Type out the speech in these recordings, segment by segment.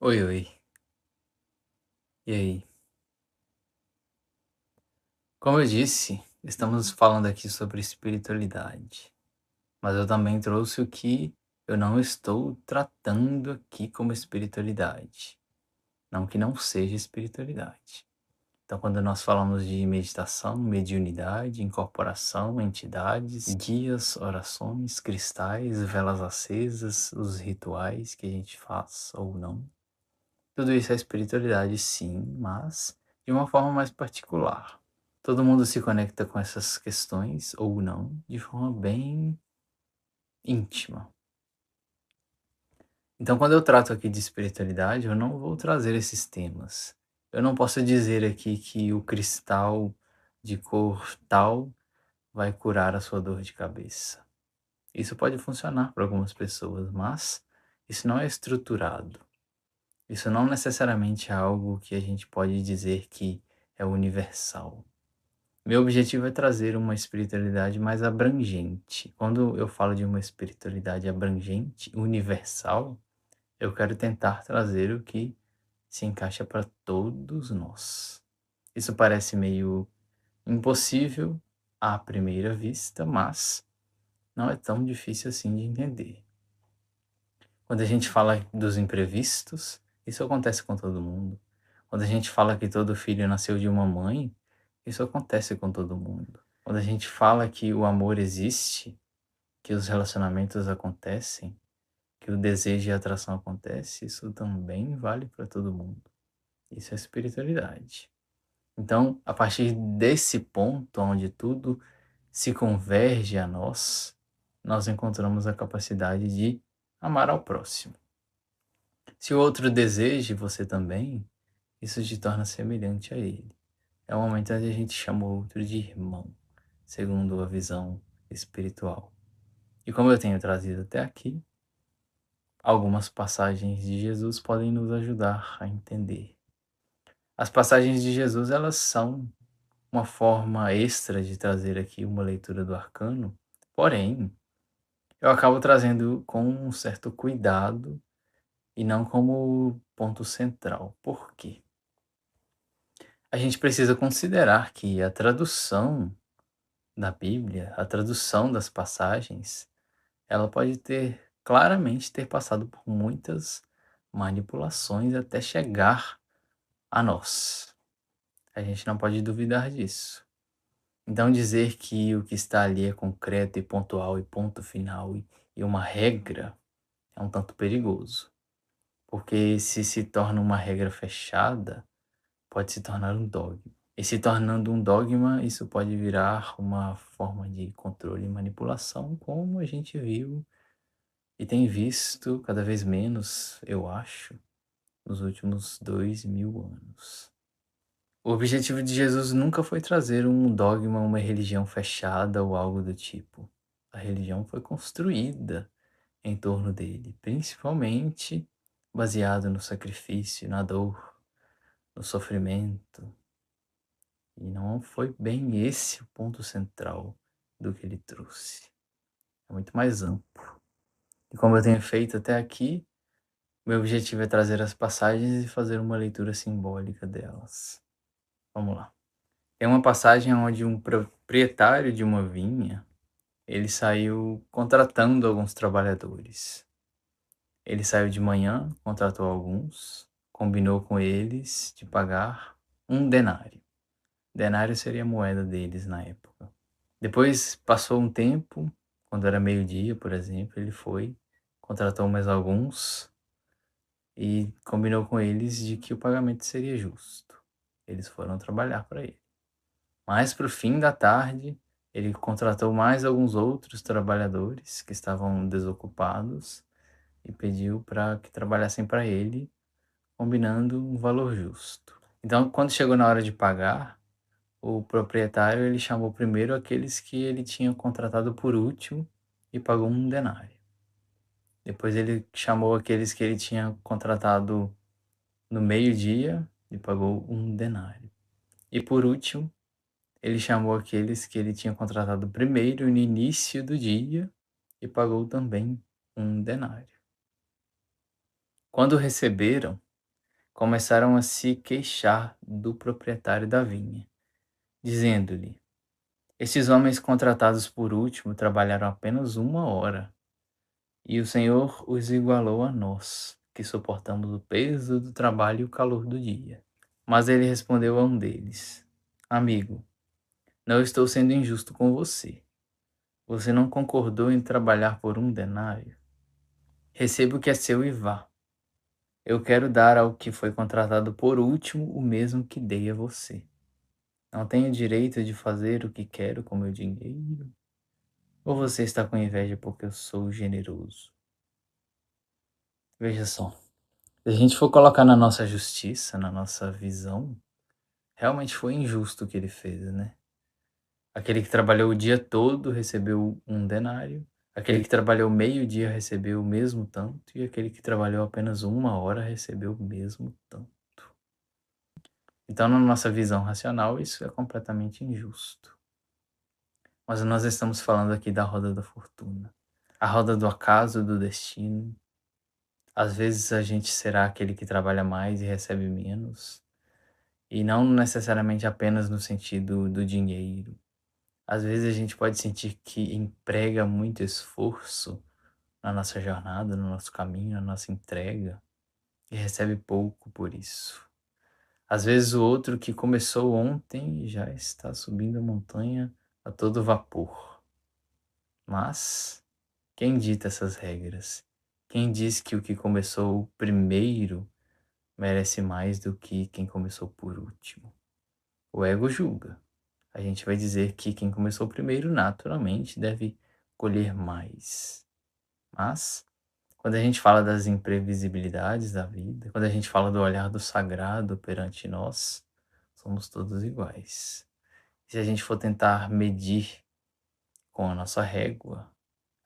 Oi, oi. E aí? Como eu disse, estamos falando aqui sobre espiritualidade, mas eu também trouxe o que eu não estou tratando aqui como espiritualidade, não que não seja espiritualidade. Então, quando nós falamos de meditação, mediunidade, incorporação, entidades, guias, orações, cristais, velas acesas, os rituais que a gente faz ou não, tudo isso é espiritualidade, sim, mas de uma forma mais particular. Todo mundo se conecta com essas questões, ou não, de forma bem íntima. Então, quando eu trato aqui de espiritualidade, eu não vou trazer esses temas. Eu não posso dizer aqui que o cristal de cor tal vai curar a sua dor de cabeça. Isso pode funcionar para algumas pessoas, mas isso não é estruturado. Isso não necessariamente é algo que a gente pode dizer que é universal. Meu objetivo é trazer uma espiritualidade mais abrangente. Quando eu falo de uma espiritualidade abrangente, universal, eu quero tentar trazer o que se encaixa para todos nós. Isso parece meio impossível à primeira vista, mas não é tão difícil assim de entender. Quando a gente fala dos imprevistos, isso acontece com todo mundo. Quando a gente fala que todo filho nasceu de uma mãe, isso acontece com todo mundo. Quando a gente fala que o amor existe, que os relacionamentos acontecem, que o desejo e a atração acontecem, isso também vale para todo mundo. Isso é espiritualidade. Então, a partir desse ponto onde tudo se converge a nós, nós encontramos a capacidade de amar ao próximo. Se o outro deseja você também, isso te torna semelhante a ele. É o momento onde a gente chama o outro de irmão, segundo a visão espiritual. E como eu tenho trazido até aqui, algumas passagens de Jesus podem nos ajudar a entender. As passagens de Jesus, elas são uma forma extra de trazer aqui uma leitura do arcano, porém, eu acabo trazendo com um certo cuidado e não como ponto central. Por quê? A gente precisa considerar que a tradução da Bíblia, a tradução das passagens, ela pode claramente ter passado por muitas manipulações até chegar a nós. A gente não pode duvidar disso. Então dizer que o que está ali é concreto e pontual e ponto final e uma regra é um tanto perigoso, porque se torna uma regra fechada, pode se tornar um dogma. E se tornando um dogma, isso pode virar uma forma de controle e manipulação, como a gente viu e tem visto cada vez menos, eu acho, nos últimos 2000 anos. O objetivo de Jesus nunca foi trazer um dogma, uma religião fechada ou algo do tipo. A religião foi construída em torno dele, principalmente baseado no sacrifício, na dor, no sofrimento. E não foi bem esse o ponto central do que ele trouxe. É muito mais amplo. E como eu tenho feito até aqui, meu objetivo é trazer as passagens e fazer uma leitura simbólica delas. Vamos lá. Tem uma passagem onde um proprietário de uma vinha, ele saiu contratando alguns trabalhadores. Ele saiu de manhã, contratou alguns, combinou com eles de pagar um denário. Denário seria a moeda deles na época. Depois passou um tempo, quando era meio-dia, por exemplo, ele foi, contratou mais alguns e combinou com eles de que o pagamento seria justo. Eles foram trabalhar para ele. Mais para o fim da tarde, ele contratou mais alguns outros trabalhadores que estavam desocupados e pediu para que trabalhassem para ele, combinando um valor justo. Então, quando chegou na hora de pagar, o proprietário ele chamou primeiro aqueles que ele tinha contratado por último e pagou um denário. Depois ele chamou aqueles que ele tinha contratado no meio-dia e pagou um denário. E por último, ele chamou aqueles que ele tinha contratado primeiro no início do dia e pagou também um denário. Quando receberam, começaram a se queixar do proprietário da vinha, dizendo-lhe: estes homens contratados por último trabalharam apenas 1 hora, e o Senhor os igualou a nós, que suportamos o peso do trabalho e o calor do dia. Mas ele respondeu a um deles: amigo, não estou sendo injusto com você. Você não concordou em trabalhar por 1 denário? Receba o que é seu e vá. Eu quero dar ao que foi contratado por último o mesmo que dei a você. Não tenho direito de fazer o que quero com meu dinheiro? Ou você está com inveja porque eu sou generoso? Veja só, se a gente for colocar na nossa justiça, na nossa visão, realmente foi injusto o que ele fez, né? Aquele que trabalhou o dia todo recebeu 1 denário, aquele que trabalhou meio dia recebeu o mesmo tanto, e aquele que trabalhou apenas 1 hora recebeu o mesmo tanto. Então, na nossa visão racional, isso é completamente injusto. Mas nós estamos falando aqui da roda da fortuna, a roda do acaso, do destino. Às vezes a gente será aquele que trabalha mais e recebe menos, e não necessariamente apenas no sentido do dinheiro. Às vezes a gente pode sentir que emprega muito esforço na nossa jornada, no nosso caminho, na nossa entrega, e recebe pouco por isso. Às vezes o outro que começou ontem já está subindo a montanha a todo vapor. Mas quem dita essas regras? Quem diz que o que começou primeiro merece mais do que quem começou por último? O ego julga. A gente vai dizer que quem começou primeiro naturalmente deve colher mais. Mas quando a gente fala das imprevisibilidades da vida, quando a gente fala do olhar do sagrado perante nós, somos todos iguais. Se a gente for tentar medir com a nossa régua,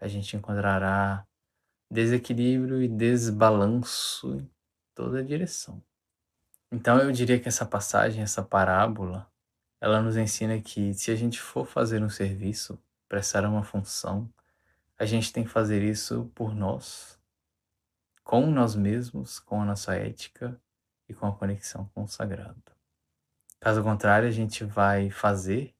a gente encontrará desequilíbrio e desbalanço em toda direção. Então eu diria que essa passagem, essa parábola, ela nos ensina que se a gente for fazer um serviço, prestar uma função, a gente tem que fazer isso por nós, com nós mesmos, com a nossa ética e com a conexão com o sagrado. Caso contrário, a gente vai fazer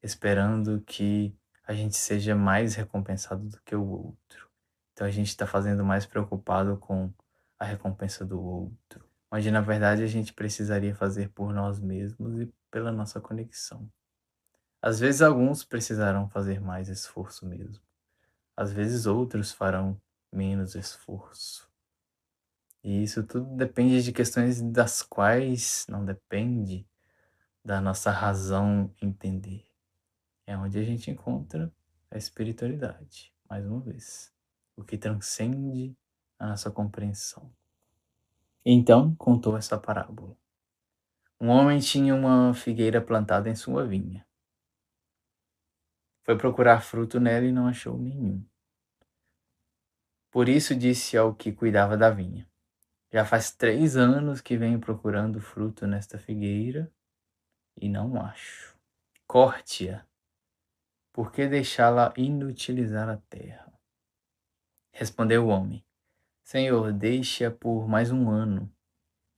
esperando que a gente seja mais recompensado do que o outro. Então a gente está fazendo mais preocupado com a recompensa do outro, onde na verdade a gente precisaria fazer por nós mesmos e pela nossa conexão. Às vezes alguns precisarão fazer mais esforço mesmo, às vezes outros farão menos esforço. E isso tudo depende de questões das quais não depende da nossa razão entender. É onde a gente encontra a espiritualidade, mais uma vez, o que transcende a nossa compreensão. Então contou essa parábola. Um homem tinha uma figueira plantada em sua vinha. Foi procurar fruto nela e não achou nenhum. Por isso disse ao que cuidava da vinha: já faz 3 anos que venho procurando fruto nesta figueira e não acho. Corte-a, por que deixá-la inutilizar a terra? Respondeu o homem: Senhor, deixe-a por mais 1 ano,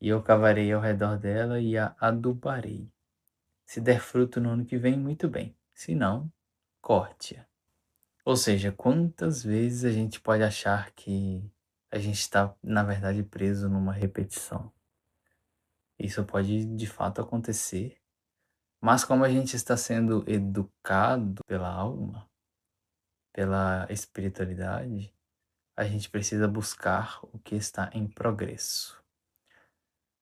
e eu cavarei ao redor dela e a adubarei. Se der fruto no ano que vem, muito bem. Se não, corte-a. Ou seja, quantas vezes a gente pode achar que a gente está, na verdade, preso numa repetição? Isso pode de fato acontecer, mas como a gente está sendo educado pela alma, pela espiritualidade, a gente precisa buscar o que está em progresso.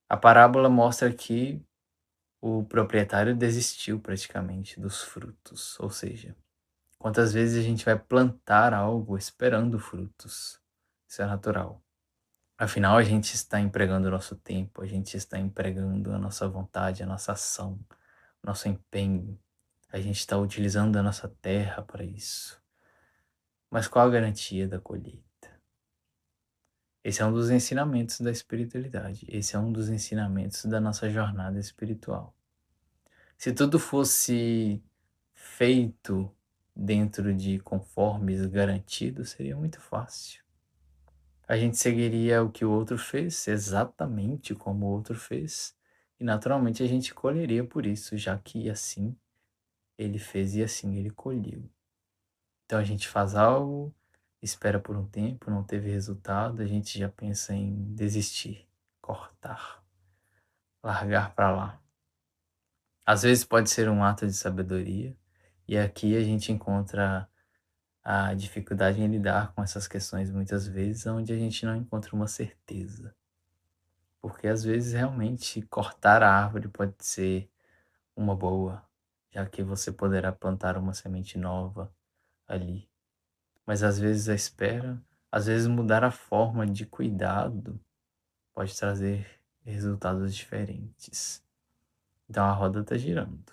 A parábola mostra que o proprietário desistiu praticamente dos frutos, ou seja, quantas vezes a gente vai plantar algo esperando frutos? Isso é natural. Afinal, a gente está empregando o nosso tempo, a gente está empregando a nossa vontade, a nossa ação, nosso empenho. A gente está utilizando a nossa terra para isso. Mas qual a garantia da colheita? Esse é um dos ensinamentos da espiritualidade. Esse é um dos ensinamentos da nossa jornada espiritual. Se tudo fosse feito dentro de conformes garantidos, seria muito fácil. A gente seguiria o que o outro fez, exatamente como o outro fez, e naturalmente a gente colheria por isso, já que assim ele fez e assim ele colheu. Então a gente faz algo, espera por um tempo, não teve resultado, a gente já pensa em desistir, cortar, largar para lá. Às vezes pode ser um ato de sabedoria, e aqui a gente encontra a dificuldade em lidar com essas questões muitas vezes, onde a gente não encontra uma certeza. Porque às vezes realmente cortar a árvore pode ser uma boa, já que você poderá plantar uma semente nova ali. Mas às vezes a espera, às vezes mudar a forma de cuidado pode trazer resultados diferentes. Então a roda está girando.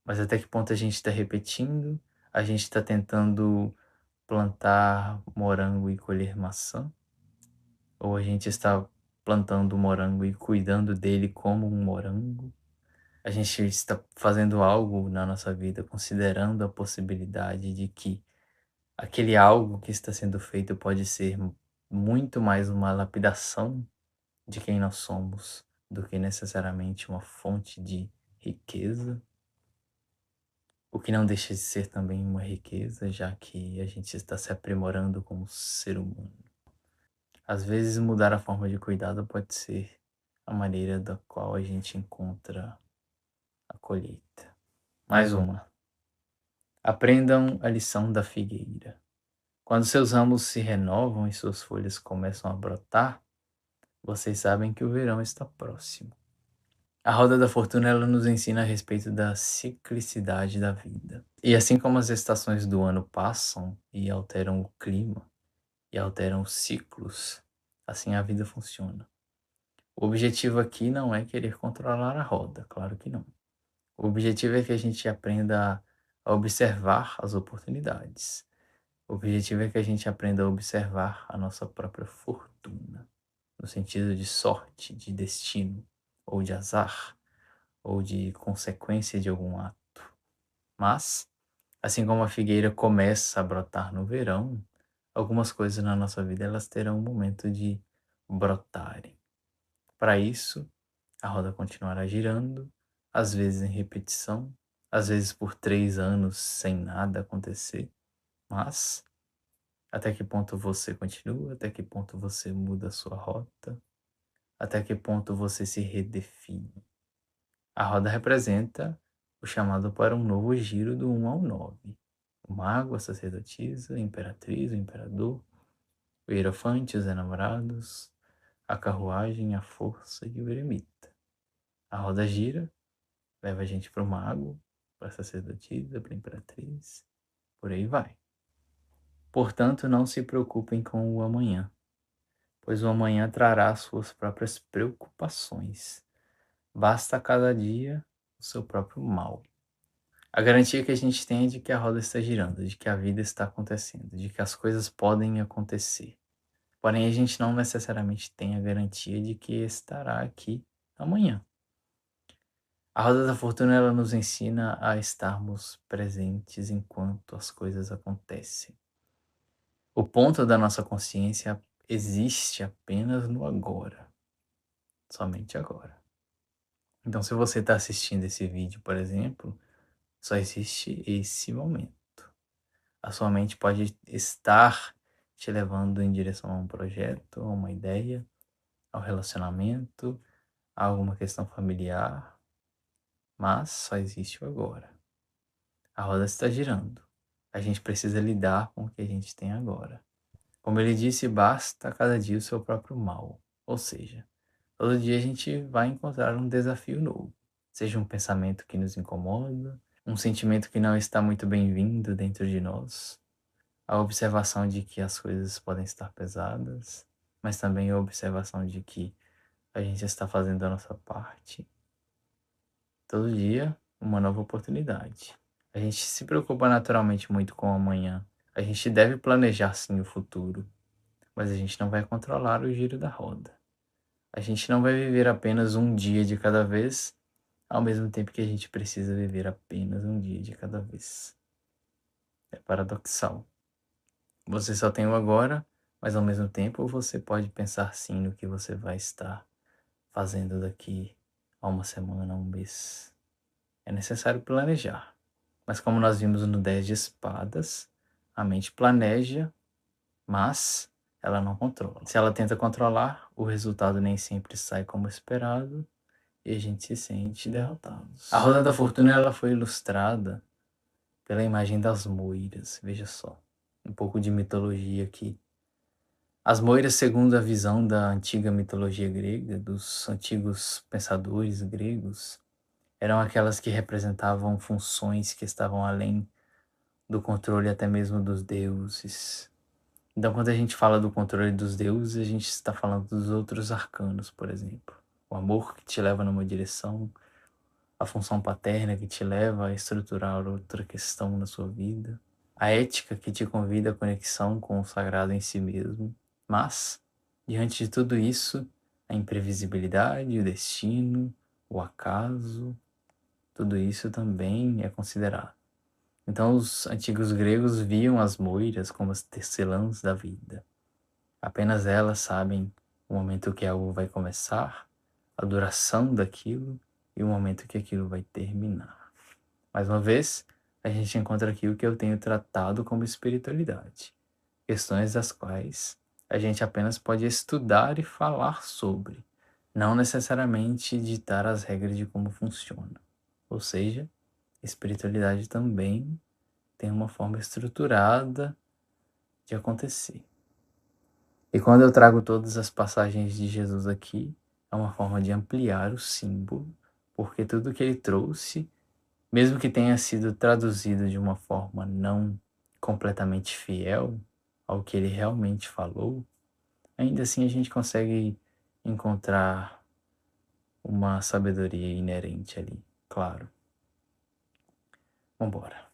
Mas até que ponto a gente está repetindo? A gente está tentando plantar morango e colher maçã? Ou a gente está plantando morango e cuidando dele como um morango? A gente está fazendo algo na nossa vida considerando a possibilidade de que aquele algo que está sendo feito pode ser muito mais uma lapidação de quem nós somos do que necessariamente uma fonte de riqueza, o que não deixa de ser também uma riqueza, já que a gente está se aprimorando como ser humano. Às vezes, mudar a forma de cuidado pode ser a maneira da qual a gente encontra a colheita. Mais uma. Aprendam a lição da figueira. Quando seus ramos se renovam e suas folhas começam a brotar, vocês sabem que o verão está próximo. A roda da fortuna ela nos ensina a respeito da ciclicidade da vida. E assim como as estações do ano passam e alteram o clima e alteram os ciclos, assim a vida funciona. O objetivo aqui não é querer controlar a roda, claro que não. O objetivo é que a gente aprenda a observar as oportunidades. O objetivo é que a gente aprenda a observar a nossa própria fortuna, no sentido de sorte, de destino, ou de azar, ou de consequência de algum ato. Mas, assim como a figueira começa a brotar no verão, algumas coisas na nossa vida elas terão um momento de brotarem. Para isso, a roda continuará girando, às vezes em repetição, às vezes por 3 anos sem nada acontecer, mas até que ponto você continua, até que ponto você muda a sua rota, até que ponto você se redefine. A roda representa o chamado para um novo giro do 1 ao 9. O mago, a sacerdotisa, a imperatriz, o imperador, o hierofante, os enamorados, a carruagem, a força e o eremita. A roda gira, leva a gente para o mago, para a sacerdotisa, para a imperatriz, por aí vai. Portanto, não se preocupem com o amanhã, pois o amanhã trará suas próprias preocupações. Basta a cada dia o seu próprio mal. A garantia que a gente tem é de que a roda está girando, de que a vida está acontecendo, de que as coisas podem acontecer. Porém, a gente não necessariamente tem a garantia de que estará aqui amanhã. A roda da fortuna ela nos ensina a estarmos presentes enquanto as coisas acontecem. O ponto da nossa consciência existe apenas no agora, somente agora. Então, se você está assistindo esse vídeo, por exemplo, só existe esse momento. A sua mente pode estar te levando em direção a um projeto, a uma ideia, ao relacionamento, a alguma questão familiar, mas só existe o agora. A roda está girando. A gente precisa lidar com o que a gente tem agora. Como ele disse, basta cada dia o seu próprio mal. Ou seja, todo dia a gente vai encontrar um desafio novo. Seja um pensamento que nos incomoda, um sentimento que não está muito bem-vindo dentro de nós, a observação de que as coisas podem estar pesadas, mas também a observação de que a gente está fazendo a nossa parte. Todo dia, uma nova oportunidade. A gente se preocupa naturalmente muito com o amanhã. A gente deve planejar sim o futuro, mas a gente não vai controlar o giro da roda. A gente não vai viver apenas um dia de cada vez, ao mesmo tempo que a gente precisa viver apenas um dia de cada vez. É paradoxal. Você só tem o agora, mas ao mesmo tempo você pode pensar sim no que você vai estar fazendo daqui a uma semana, um mês. É necessário planejar. Mas como nós vimos no 10 de espadas, a mente planeja, mas ela não controla. Se ela tenta controlar, o resultado nem sempre sai como esperado e a gente se sente derrotado. A Roda da Fortuna ela foi ilustrada pela imagem das moiras. Veja só, um pouco de mitologia aqui. As moiras, segundo a visão da antiga mitologia grega, dos antigos pensadores gregos, eram aquelas que representavam funções que estavam além do controle até mesmo dos deuses. Então, quando a gente fala do controle dos deuses, a gente está falando dos outros arcanos, por exemplo. O amor que te leva numa direção, a função paterna que te leva a estruturar outra questão na sua vida, a ética que te convida à conexão com o sagrado em si mesmo. Mas, diante de tudo isso, a imprevisibilidade, o destino, o acaso, tudo isso também é considerado. Então, os antigos gregos viam as moiras como as tecelãs da vida. Apenas elas sabem o momento que algo vai começar, a duração daquilo e o momento que aquilo vai terminar. Mais uma vez, a gente encontra aqui o que eu tenho tratado como espiritualidade. Questões das quais a gente apenas pode estudar e falar sobre, não necessariamente ditar as regras de como funciona. Ou seja, espiritualidade também tem uma forma estruturada de acontecer. E quando eu trago todas as passagens de Jesus aqui, é uma forma de ampliar o símbolo, porque tudo que ele trouxe, mesmo que tenha sido traduzido de uma forma não completamente fiel ao que ele realmente falou, ainda assim a gente consegue encontrar uma sabedoria inerente ali, claro. Vambora.